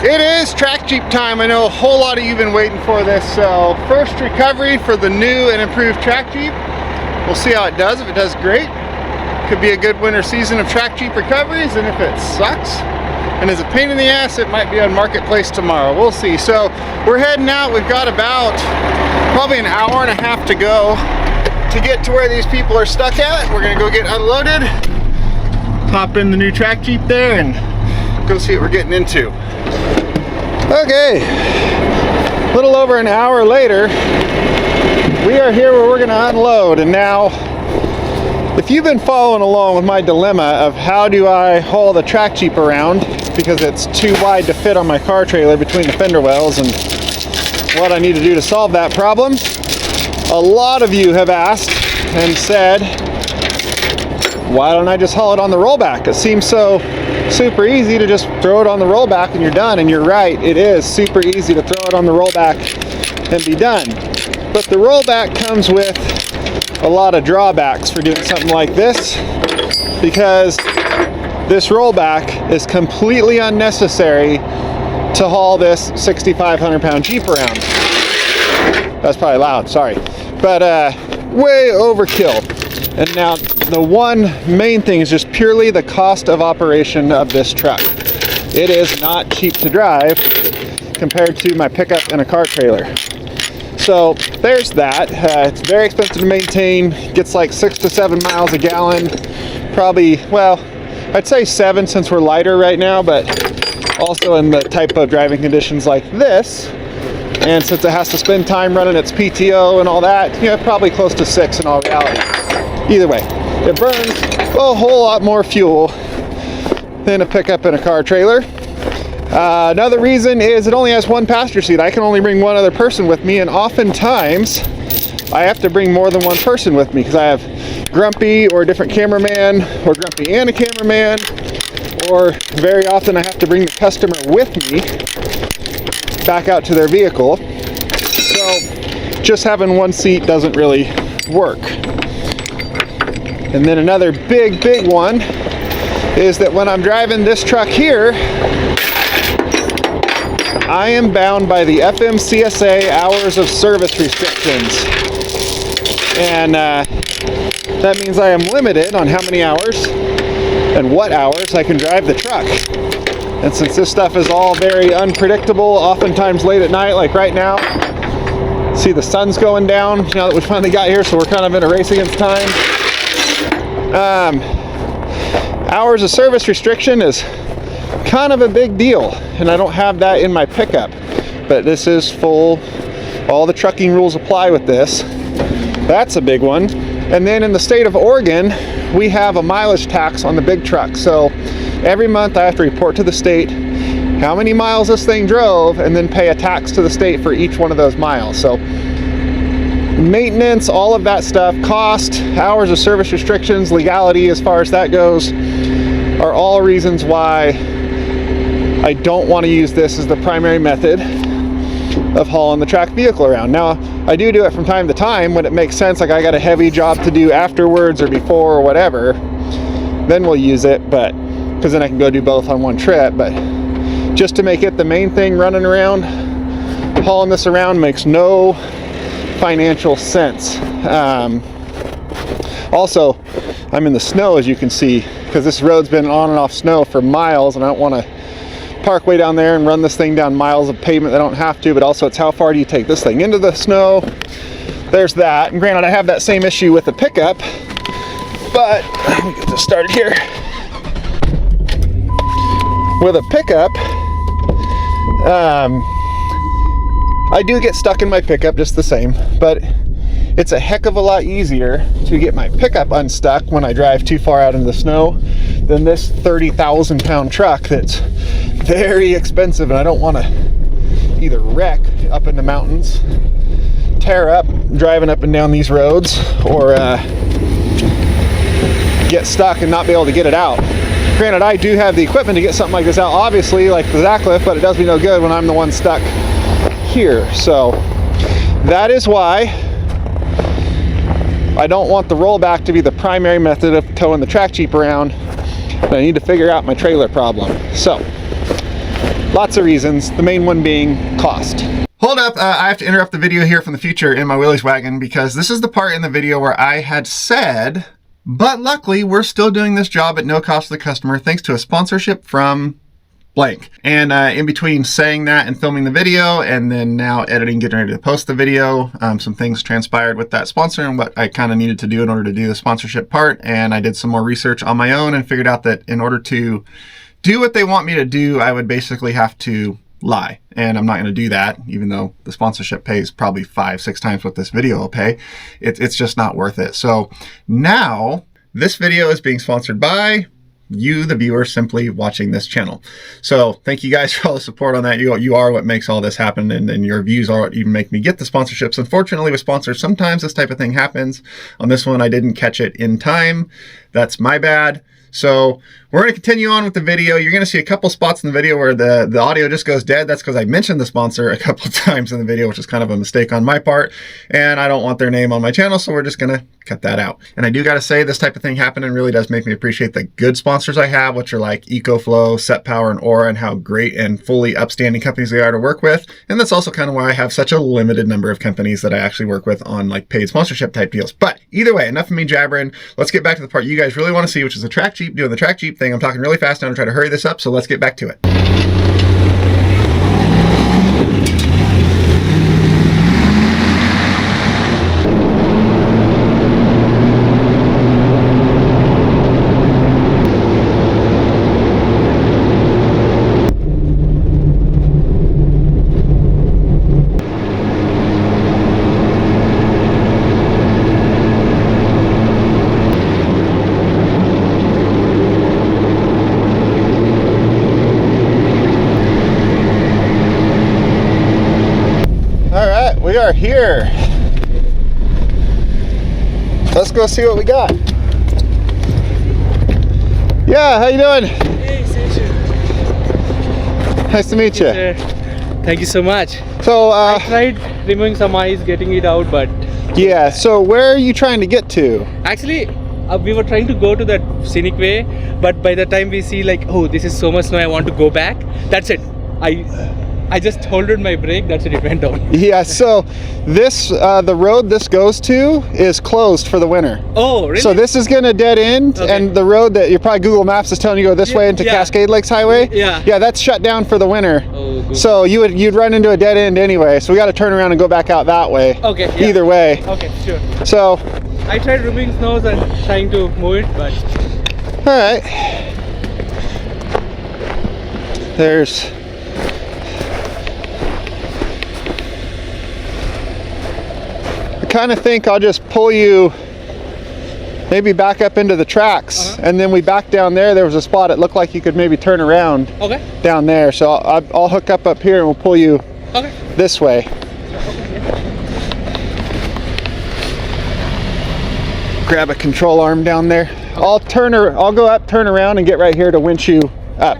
It is track Jeep time. I know a whole lot of you have been waiting for this. So first recovery for the new and improved track Jeep. We'll see how it does. If it does great, could be a good winter season of track Jeep recoveries, and if it sucks and is a pain in the ass, it might be on Marketplace tomorrow. We'll see. So we're heading out. We've got about probably an hour and a half to go to get to where these people are stuck at. We're gonna go get unloaded, hop in the new track Jeep there, and go see what we're getting into. Okay, a little over an hour later, we are here where we're going to unload. And now, if you've been following along with my dilemma of how do I haul the track Jeep around because it's too wide to fit on my car trailer between the fender wells, and what I need to do to solve that problem, a lot of you have asked and said, why don't I just haul it on the rollback? It seems so super easy to just throw it on the rollback and you're done. And you're right, it is super easy to throw it on the rollback and be done. But the rollback comes with a lot of drawbacks for doing something like this, because this rollback is completely unnecessary to haul this 6,500 pound Jeep around. That's probably loud, sorry. But way overkill. And now the one main thing is just purely the cost of operation of this truck. It is not cheap to drive compared to my pickup and a car trailer. So there's that. It's very expensive to maintain. Gets like 6 to 7 miles a gallon. Probably, well, I'd say 7 since we're lighter right now, but also in the type of driving conditions like this, and since it has to spend time running its PTO and all that, you know, probably close to 6 in all reality. Either way, it burns a whole lot more fuel than a pickup and a car trailer. Another reason is it only has one passenger seat. I can only bring one other person with me, and oftentimes I have to bring more than one person with me because I have Grumpy or a different cameraman, or Grumpy and a cameraman, or very often I have to bring the customer with me back out to their vehicle. So just having one seat doesn't really work. And then another big one is that when I'm driving this truck here, I am bound by the FMCSA hours of service restrictions. And that means I am limited on how many hours and what hours I can drive the truck. And since this stuff is all very unpredictable, oftentimes late at night, like right now, see the sun's going down now that we finally got here, so we're kind of in a race against time. Hours of service restriction is kind of a big deal, and I don't have that in my pickup, but this is full. All the trucking rules apply with this. That's a big one. And then in the state of Oregon, we have a mileage tax on the big truck. So every month I have to report to the state how many miles this thing drove, and then pay a tax to the state for each one of those miles. So maintenance, all of that stuff, cost, hours of service restrictions, legality as far as that goes, are all reasons why I don't want to use this as the primary method of hauling the track vehicle around. Now, I do it from time to time when it makes sense, like I got a heavy job to do afterwards or before or whatever, then we'll use it, but because then I can go do both on one trip. But just to make it the main thing running around, hauling this around makes no financial sense. Also, I'm in the snow, as you can see, because this road's been on and off snow for miles, and I don't want to park way down there and run this thing down miles of pavement that I don't have to. But also, it's how far do you take this thing into the snow? There's that. And granted, I have that same issue with the pickup, but let me get this started here. With a pickup, I do get stuck in my pickup just the same, but it's a heck of a lot easier to get my pickup unstuck when I drive too far out into the snow than this 30,000 pound truck that's very expensive, and I don't want to either wreck up in the mountains, tear up driving up and down these roads, or get stuck and not be able to get it out. Granted, I do have the equipment to get something like this out, obviously, like the Zacklift, but it does me no good when I'm the one stuck here. So that is why I don't want the rollback to be the primary method of towing the track Jeep around. I need to figure out my trailer problem. So Lots of reasons, the main one being cost. Hold up, I have to interrupt the video here from the future in my Willys wagon because this is the part in the video where I had said, but luckily we're still doing this job at no cost to the customer thanks to a sponsorship from blank. And in between saying that and filming the video and then now editing, getting ready to post the video, some things transpired with that sponsor and what I kind of needed to do in order to do the sponsorship part. And I did some more research on my own and figured out that in order to do what they want me to do, I would basically have to lie. And I'm not going to do that, even though the sponsorship pays probably 5-6 times what this video will pay. It's just not worth it. So now this video is being sponsored by you, the viewer, simply watching this channel. So thank you guys for all the support on that. You are what makes all this happen, and your views are what even make me get the sponsorships. Unfortunately, with sponsors, sometimes this type of thing happens. On this one, I didn't catch it in time. That's my bad. So we're going to continue on with the video. You're going to see a couple spots in the video where the audio just goes dead. That's because I mentioned the sponsor a couple of times in the video, which is kind of a mistake on my part. And I don't want their name on my channel, so we're just going to cut that out. And I do got to say, this type of thing happening really does make me appreciate the good sponsors I have, which are like EcoFlow, SetPower, and Aura, and how great and fully upstanding companies they are to work with. And that's also kind of why I have such a limited number of companies that I actually work with on like paid sponsorship type deals. But either way, enough of me jabbering. Let's get back to the part you guys really want to see, which is the track Jeep doing the track Jeep thing. I'm talking really fast now to try to hurry this up, so let's get back to it. We are here. Let's go see what we got. Yeah, how you doing? Hey, Sachin. Nice to meet you. Thank you so much. So I tried removing some ice, getting it out, but yeah. So where are you trying to get to? actually we were trying to go to that scenic way, but by the time we see like, oh, this is so much snow, I want to go back. That's it. I just holded my brake, that's it, it went down. Yeah, so this, the road this goes to is closed for the winter. Oh, really? So this is gonna dead end, Okay. and the road that you're probably Google Maps is telling you go this way into Cascade Lakes Highway. Yeah. Yeah, that's shut down for the winter. Oh, good. So you'd run into a dead end anyway, so we gotta turn around and go back out that way. Okay, yeah. Either way. Okay, sure. So. I tried removing snows and trying to move it, but. All right. There's. I kind of think I'll just pull you maybe back up into the tracks, and then we back down there. There was a spot it looked like you could maybe turn around down there. So I'll hook up here and we'll pull you this way. Grab a control arm down there. I'll go up, turn around, and get right here to winch you up.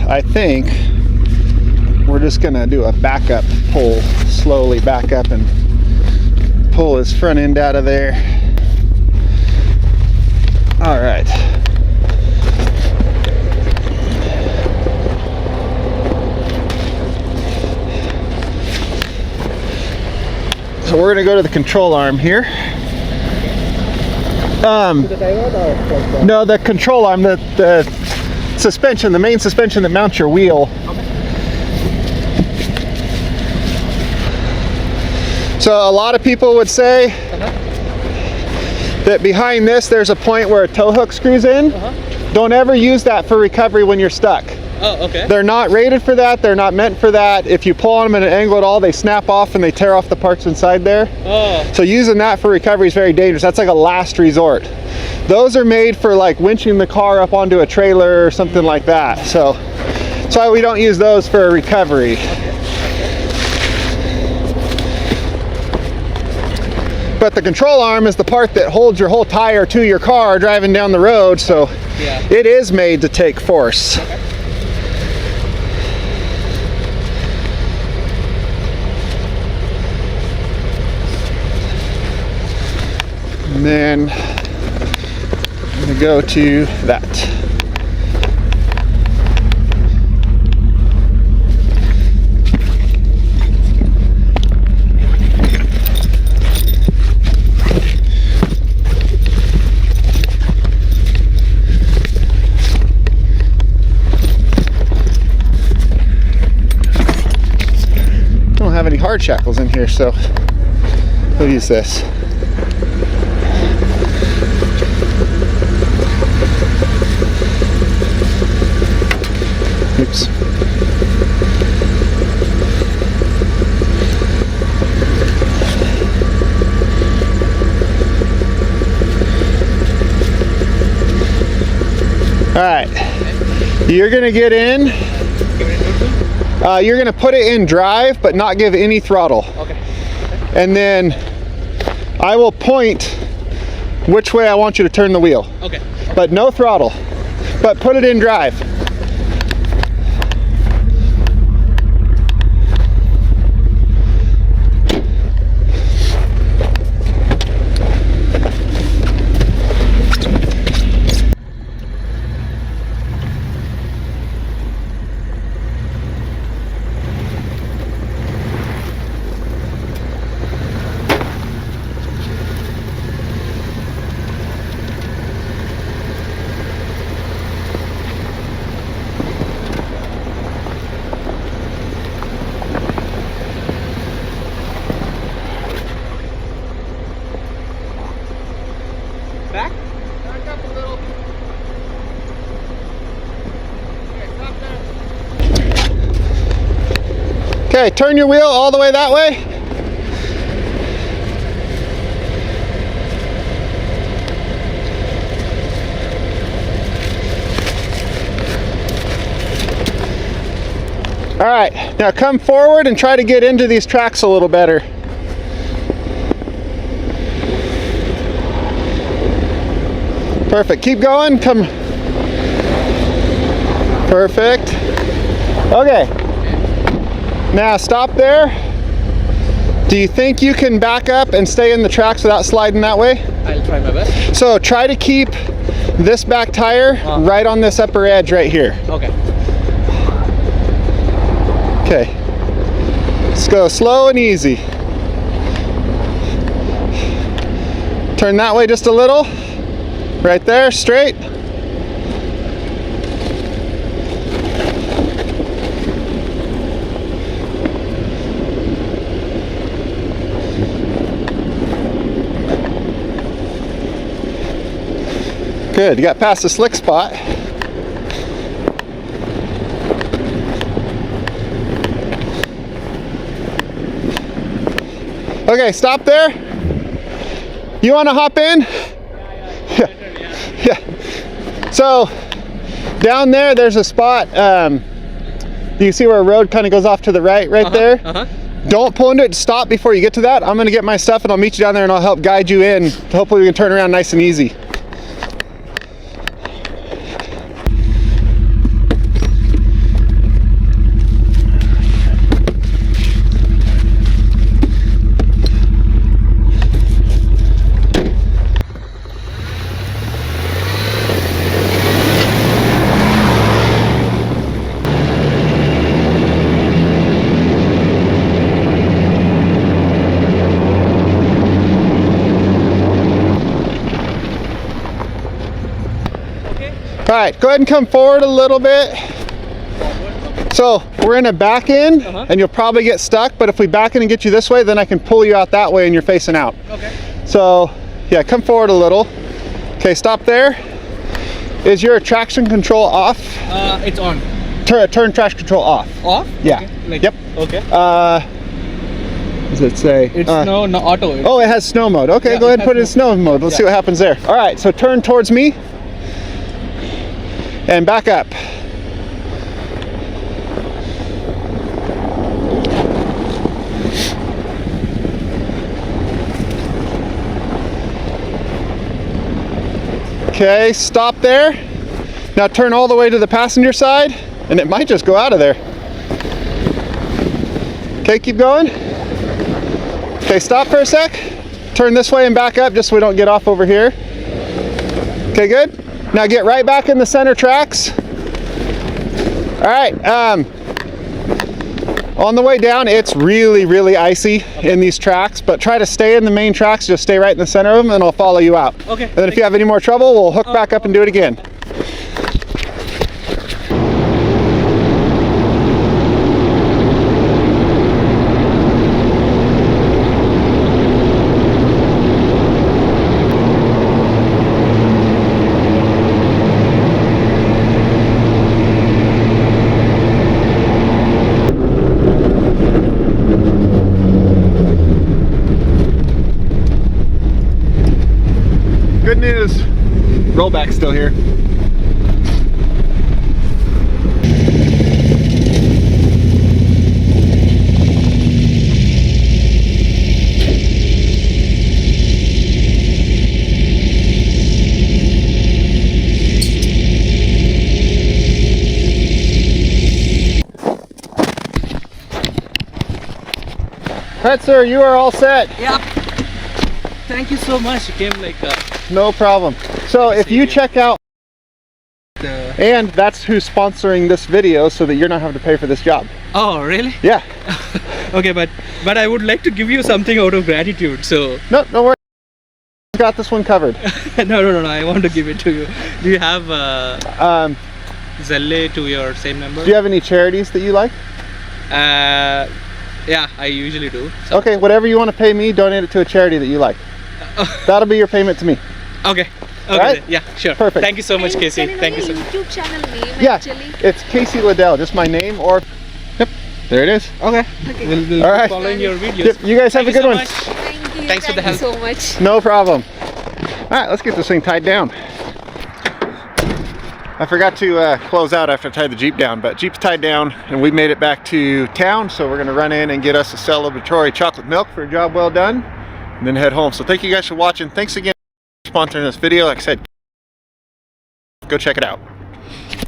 I think we're just gonna do a backup pull, slowly back up and pull his front end out of there. All right. So we're gonna go to the control arm here. No, the control arm, the suspension, the main suspension that mounts your wheel. So a lot of people would say that behind this there's a point where a tow hook screws in. Don't ever use that for recovery when you're stuck. Oh, okay. They're not rated for that. They're not meant for that. If you pull on them at an angle at all, they snap off and they tear off the parts inside there. Oh. So using that for recovery is very dangerous. That's like a last resort. Those are made for like winching the car up onto a trailer or something like that. So that's why we don't use those for recovery. But the control arm is the part that holds your whole tire to your car driving down the road, so yeah, it is made to take force. Okay. And then I'm gonna go to that. Have any hard shackles in here, so we'll use this. Oops. All right, you're gonna get in. You're gonna put it in drive, but not give any throttle. Okay. And then I will point which way I want you to turn the wheel. Okay. But no throttle. But put it in drive. Back? Back up a little. Okay, stop there. Okay, turn your wheel all the way that way. All right, now come forward and try to get into these tracks a little better. Perfect, keep going, come. Perfect. Okay, now stop there. Do you think you can back up and stay in the tracks without sliding that way? I'll try my best. So try to keep this back tire right on this upper edge right here. Okay. Okay, let's go slow and easy. Turn that way just a little. Right there, straight. Good, you got past the slick spot. Okay, stop there. You want to hop in? Yeah. So down there's a spot. You see where a road kind of goes off to the right there? Don't pull into it. Stop before you get to that. I'm going to get my stuff and I'll meet you down there and I'll help guide you in. Hopefully we can turn around nice and easy. All right, go ahead and come forward a little bit. So we're gonna back in and you'll probably get stuck, but if we back in and get you this way, then I can pull you out that way and you're facing out. Okay. So yeah, come forward a little. Okay, stop there. Is your traction control off? It's on. Turn traction control off. Off? Yeah. Okay. Like, Yep. Okay. What does it say? It's no auto. Oh, it has snow mode. Okay, Yeah, go ahead it and put it in has snow mode. Let's see what happens there. All right, so turn towards me and back up. Okay, stop there. Now turn all the way to the passenger side, and it might just go out of there. Okay, keep going. Okay, stop for a sec. Turn this way and back up just so we don't get off over here. Okay, good. Now get right back in the center tracks. All right, on the way down, it's really icy in these tracks, but try to stay in the main tracks, just stay right in the center of them, and I'll follow you out. Okay. And then if you have any more trouble, we'll hook back up and do it again. Good news, rollback's still here. All right, sir, you are all set. Yeah. Thank you so much. You came like No problem. So if you check out, the... and that's who's sponsoring this video so that you're not having to pay for this job. Oh, really? Yeah. Okay, but I would like to give you something out of gratitude. So No, don't worry. Got this one covered. no. I want to give it to you. Do you have Zelle to your same number? Do you have any charities that you like? Yeah, I usually do. So. Okay, whatever you want to pay me, donate it to a charity that you like. That'll be your payment to me. Okay. Right? Yeah, sure. Perfect. Thank you so much, Casey. Can I know Thank you your so much. YouTube channel name Yeah, actually? it's Casey Liddell, just my name, or yep, there it is. Okay. Okay. We'll All be right. following your videos. Yep, you guys have Thank a you good so one. much. Thank you. Thanks for the Thank you help. so much. No problem. All right, let's get this thing tied down. I forgot to close out after I tied the Jeep down, but Jeep's tied down and we made it back to town, so we're gonna run in and get us a celebratory chocolate milk for a job well done, and then head home. So thank you guys for watching. Thanks again for sponsoring this video. Like I said, go check it out.